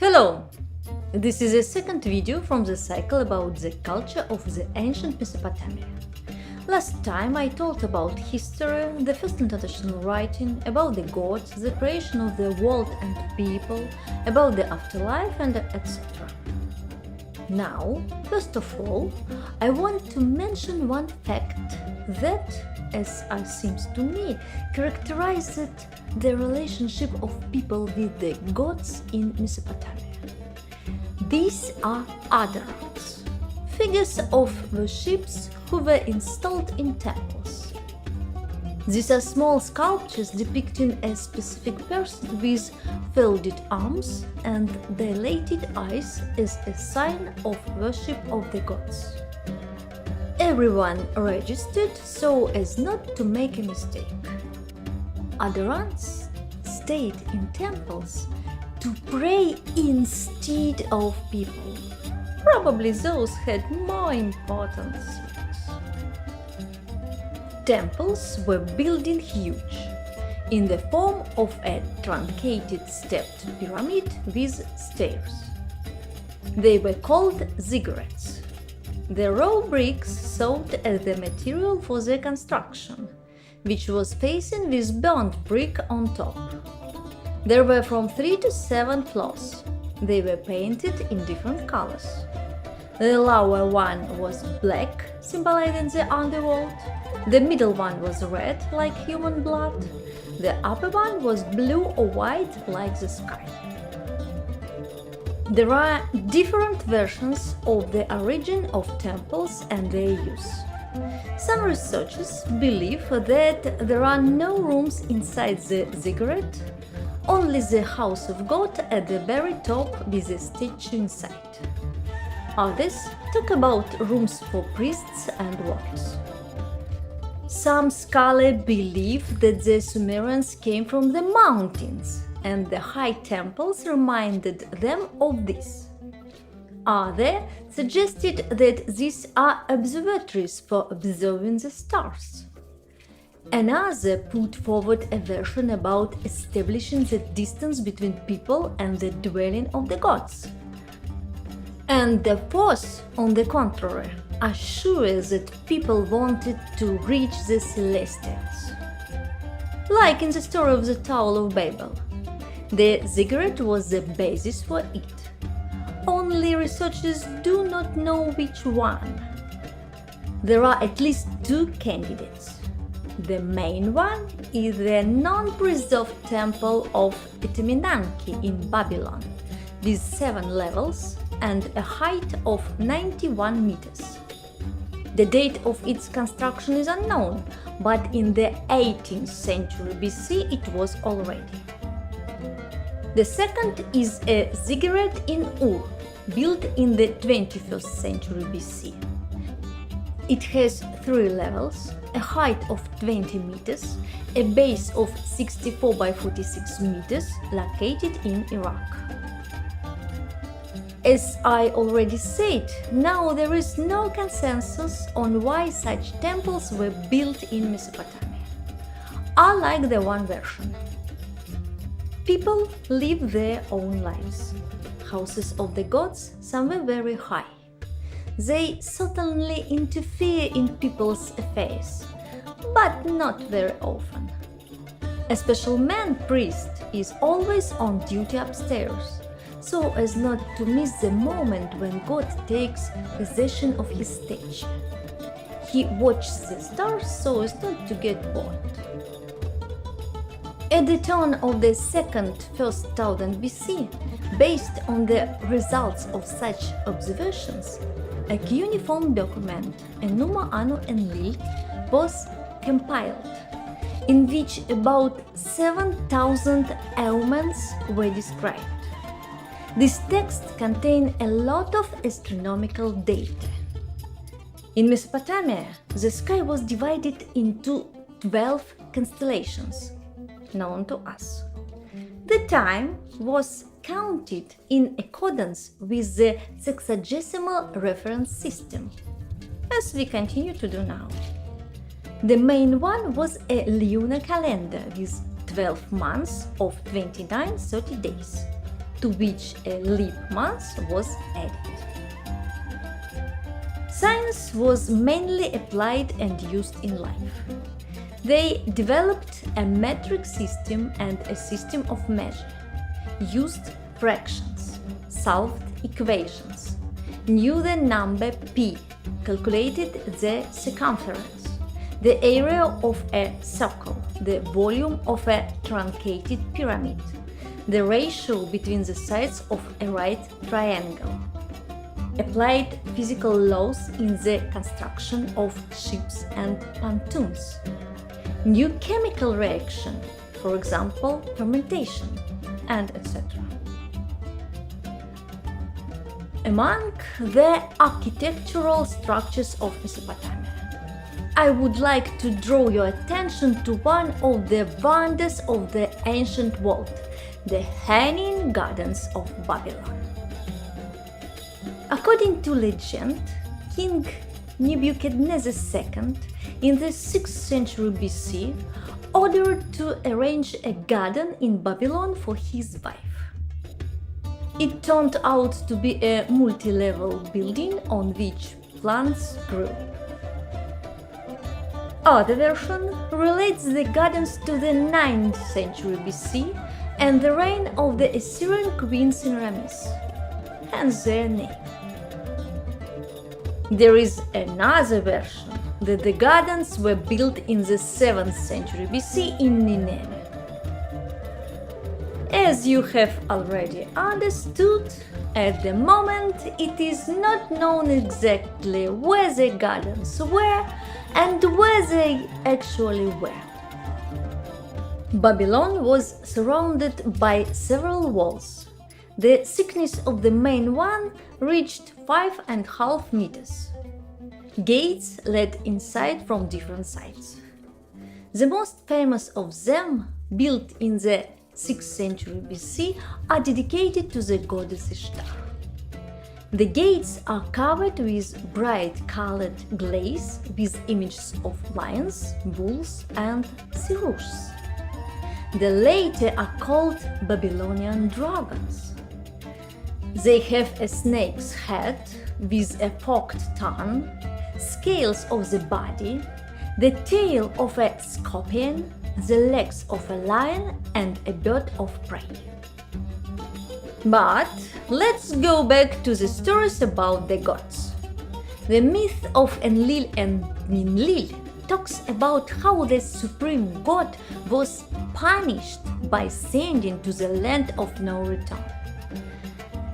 Hello! This is a second video from the cycle about the culture of the ancient Mesopotamia. Last time I told about history, the first international writing, about the gods, the creation of the world and people, about the afterlife and etc. Now, first of all, I want to mention one fact that, as it seems to me, characterized the relationship of people with the gods in Mesopotamia. These are Adorans, figures of worships who were installed in temples. These are small sculptures depicting a specific person with folded arms and dilated eyes as a sign of worship of the gods. Everyone registered so as not to make a mistake. Adorans stayed in temples to pray instead of people. Probably those had more important things. Temples were built huge, in the form of a truncated stepped pyramid with stairs. They were called ziggurats. The raw bricks served as the material for their construction, which was faced with burnt brick on top. There were from 3 to 7 floors. They were painted in different colors. The lower one was black, symbolizing the underworld. The middle one was red, like human blood. The upper one was blue or white, like the sky. There are different versions of the origin of temples and their use. Some researchers believe that there are no rooms inside the ziggurat, only the house of God at the very top with a statue inside. Others talk about rooms for priests and workers. Some scholars believe that the Sumerians came from the mountains, and the high temples reminded them of this. Others suggested that these are observatories for observing the stars. Another put forward a version about establishing the distance between people and the dwelling of the gods. And the fourth, on the contrary, assures that people wanted to reach the celestials. Like in the story of the Tower of Babel, the ziggurat was the basis for it. Only researchers do not know which one. There are at least 2 candidates. The main one is the non-preserved temple of Eteminanki in Babylon, with 7 levels and a height of 91 meters. The date of its construction is unknown, but in the 18th century BC it was already. The second is a ziggurat in Ur, built in the 21st century BC. It has 3 levels, a height of 20 meters, a base of 64 by 46 meters, located in Iraq. As I already said, now there is no consensus on why such temples were built in Mesopotamia. I like the one version. People live their own lives. Houses of the gods, some were very high. They certainly interfere in people's affairs, but not very often. A special man priest is always on duty upstairs, so as not to miss the moment when God takes possession of his stage. He watches the stars so as not to get bored. At the turn of the first 1000 BC, based on the results of such observations, a cuneiform document, Enuma Anu Enlil, was compiled, in which about 7,000 omens were described. This text contained a lot of astronomical data. In Mesopotamia, the sky was divided into 12 constellations, known to us. The time was counted in accordance with the sexagesimal reference system, as we continue to do now. The main one was a lunar calendar with 12 months of 29-30 days. to which a leap month was added. Science was mainly applied and used in life. They developed a metric system and a system of measure, used fractions, solved equations, knew the number p, calculated the circumference, the area of a circle, the volume of a truncated pyramid, the ratio between the sides of a right triangle, applied physical laws in the construction of ships and pontoons, new chemical reaction, for example, fermentation, and etc. Among the architectural structures of Mesopotamia, I would like to draw your attention to one of the wonders of the ancient world, the Hanging Gardens of Babylon. According to legend, King Nebuchadnezzar II in the 6th century BC ordered to arrange a garden in Babylon for his wife. It turned out to be a multi-level building on which plants grew. Other version relates the gardens to the 9th century BC and the reign of the Assyrian queen Semiramis, hence their name. There is another version that the gardens were built in the 7th century BC in Nineveh. As you have already understood, at the moment it is not known exactly where the gardens were and where they actually were. Babylon was surrounded by several walls. The thickness of the main one reached 5.5 meters. Gates led inside from different sides. The most famous of them, built in the 6th century BC, are dedicated to the goddess Ishtar. The gates are covered with bright-colored glaze with images of lions, bulls, and cirrus. The latter are called Babylonian dragons. They have a snake's head with a forked tongue, scales of the body, the tail of a scorpion, the legs of a lion, and a bird of prey. But let's go back to the stories about the gods. The myth of Enlil and Ninlil talks about how the supreme god was punished by sending to the land of no return.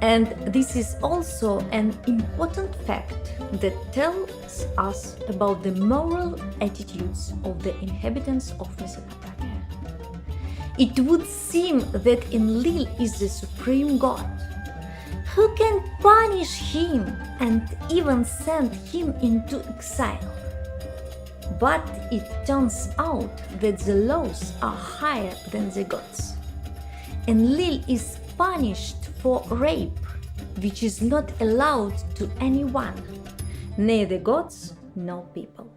And this is also an important fact that tells us about the moral attitudes of the inhabitants of Mesopotamia. It would seem that Enlil is the supreme god. Who can punish him and even send him into exile? But it turns out that the laws are higher than the gods. Enlil is punished for rape, which is not allowed to anyone, neither gods nor people.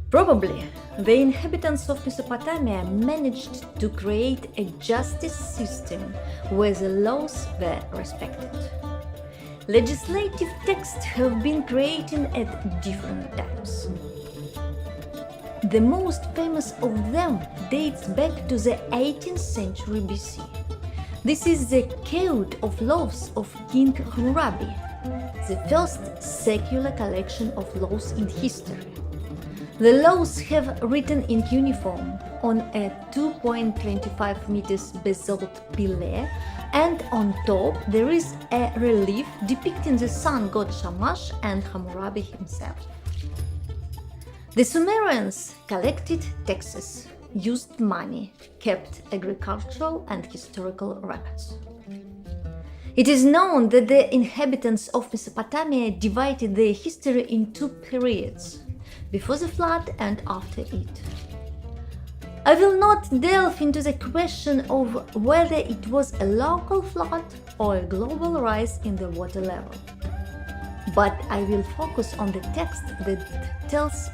Probably the inhabitants of Mesopotamia managed to create a justice system where the laws were respected. Legislative texts have been created at different times. The most famous of them dates back to the 18th century BC. This is the Code of Laws of King Hammurabi, the first secular collection of laws in history. The laws have written in cuneiform on a 2.25 meters basalt pillar, and on top there is a relief depicting the sun god Shamash and Hammurabi himself. The Sumerians collected taxes, used money, kept agricultural and historical records. It is known that the inhabitants of Mesopotamia divided their history in two periods, before the flood and after it. I will not delve into the question of whether it was a local flood or a global rise in the water level, but I will focus on the text that tells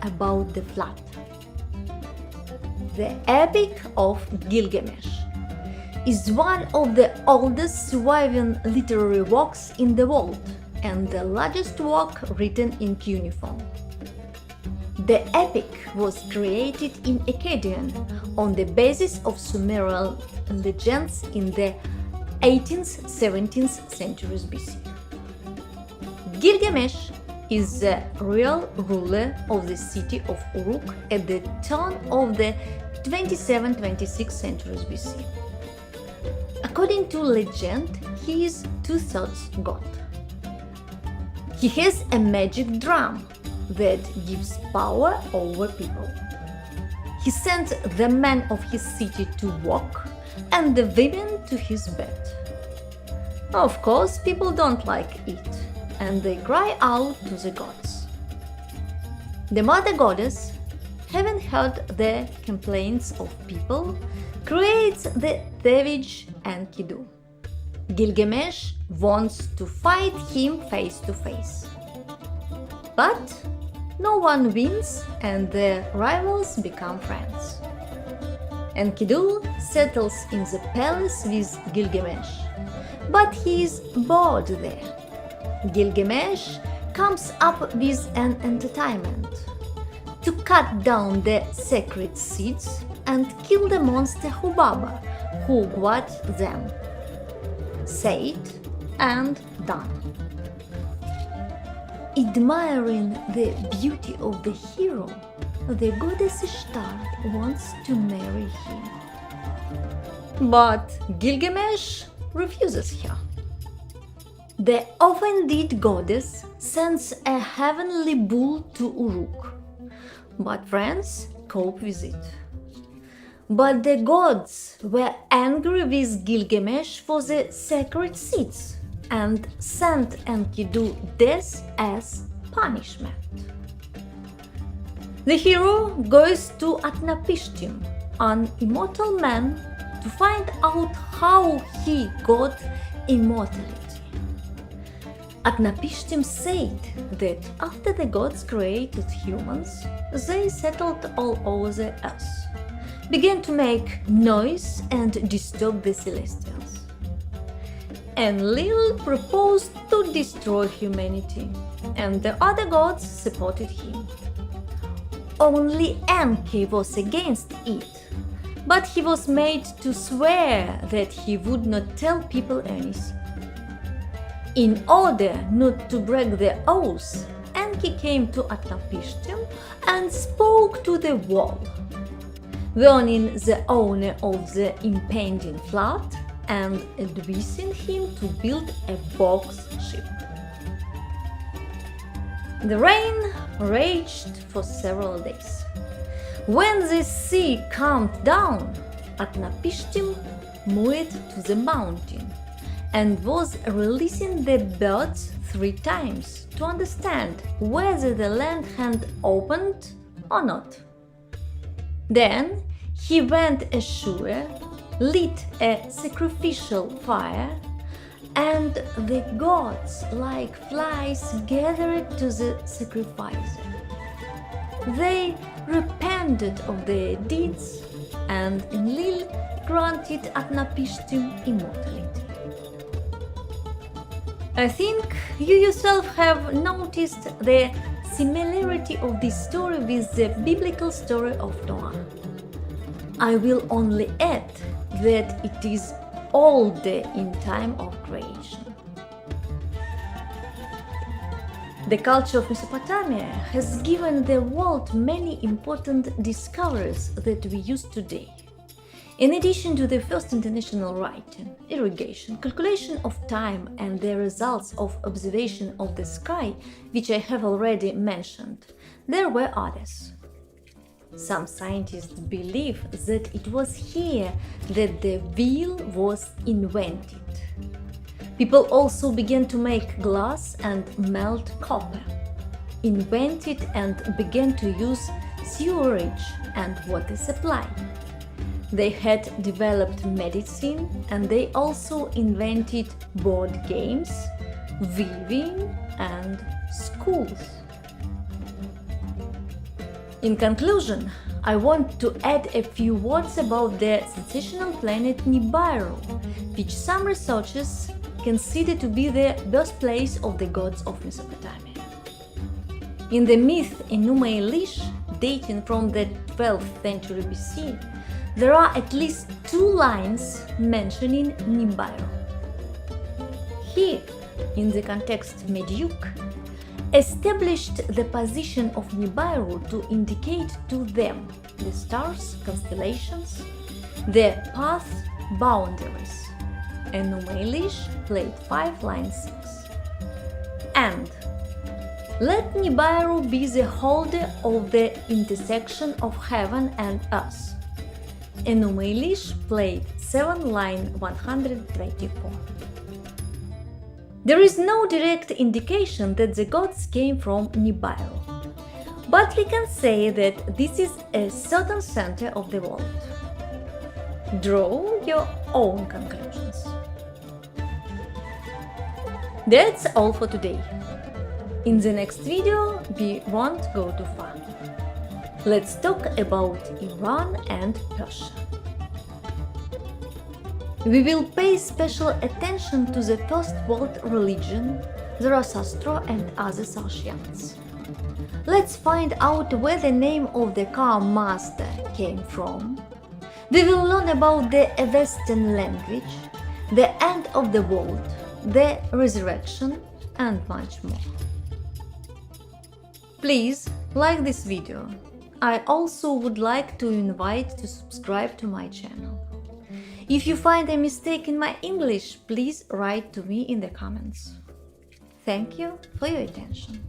about the flood. The Epic of Gilgamesh. is one of the oldest surviving literary works in the world and the largest work written in cuneiform. The epic was created in Akkadian on the basis of Sumerian legends in the 18th-17th centuries BC. Gilgamesh is the real ruler of the city of Uruk at the turn of the 27th-26th centuries BC. According to legend, he is two-thirds god. He has a magic drum that gives power over people. He sends the men of his city to work and the women to his bed. Of course, people don't like it, and they cry out to the gods. The mother goddess, having heard the complaints of people, creates the Tevij and Kidu. Gilgamesh wants to fight him face to face. But no one wins and the rivals become friends. Enkidu settles in the palace with Gilgamesh, but he is bored there. Gilgamesh comes up with an entertainment to cut down the sacred seeds and kill the monster Hubaba, who got them. Said and done. Admiring the beauty of the hero, the goddess Ishtar wants to marry him. But Gilgamesh refuses her. The offended goddess sends a heavenly bull to Uruk, but friends cope with it. But the gods were angry with Gilgamesh for the sacred seeds and sent Enkidu death as punishment. The hero goes to Utnapishtim, an immortal man, to find out how he got immortality. Utnapishtim said that after the gods created humans, they settled all over the earth, began to make noise and disturb the celestials. Enlil proposed to destroy humanity, and the other gods supported him. Only Enki was against it, but he was made to swear that he would not tell people anything. In order not to break the oath, Enki came to Utnapishtim and spoke to the wall, warning the owner of the impending flood and advising him to build a box ship. The rain raged for several days. When the sea calmed down, Utnapishtim moved to the mountain and was releasing the birds 3 times to understand whether the land had opened or not. Then he went ashore, lit a sacrificial fire, and the gods, like flies, gathered to the sacrifice. They repented of their deeds, and Enlil granted Utnapishtim immortality. I think you yourself have noticed the similarity of this story with the biblical story of Noah. I will only add that it is older in time of creation. The culture of Mesopotamia has given the world many important discoveries that we use today. In addition to the first international writing, irrigation, calculation of time and the results of observation of the sky, which I have already mentioned, there were others. Some scientists believe that it was here that the wheel was invented. People also began to make glass and melt copper, invented and began to use sewerage and water supply. They had developed medicine and they also invented board games, weaving and schools. In conclusion, I want to add a few words about the sensational planet Nibiru, which some researchers consider to be the birthplace of the gods of Mesopotamia. In the myth Enuma Elish, dating from the 12th century BC, there are at least 2 lines mentioning Nibiru. He, in the context Mediuk, established the position of Nibiru to indicate to them the stars, constellations, the path boundaries. Enuma Elish played 5 line 6. And let Nibiru be the holder of the intersection of heaven and earth. Enuma Elish played 7 line 124. There is no direct indication that the gods came from Nibiru, but we can say that this is a certain center of the world. Draw your own conclusions. That's all for today. In the next video, we won't go too far. Let's talk about Iran and Persia. We will pay special attention to the first world religion, Zoroaster and other Sartians. Let's find out where the name of the car master came from. We will learn about the Avestan language, the end of the world, the resurrection, and much more. Please like this video. I also would like to invite to subscribe to my channel. If you find a mistake in my English, please write to me in the comments. Thank you for your attention.